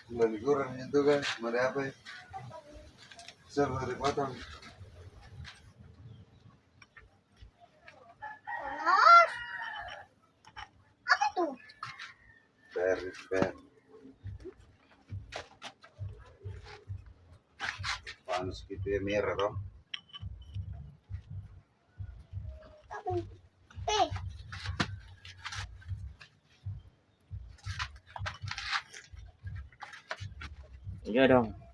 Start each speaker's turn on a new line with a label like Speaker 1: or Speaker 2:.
Speaker 1: Liguran itu kan, ada apa ya? Sama dipotong.
Speaker 2: Apa tuh?
Speaker 1: Per. Panas gitu ya, merah toh.
Speaker 2: Apa? Eh,
Speaker 3: Iya dong.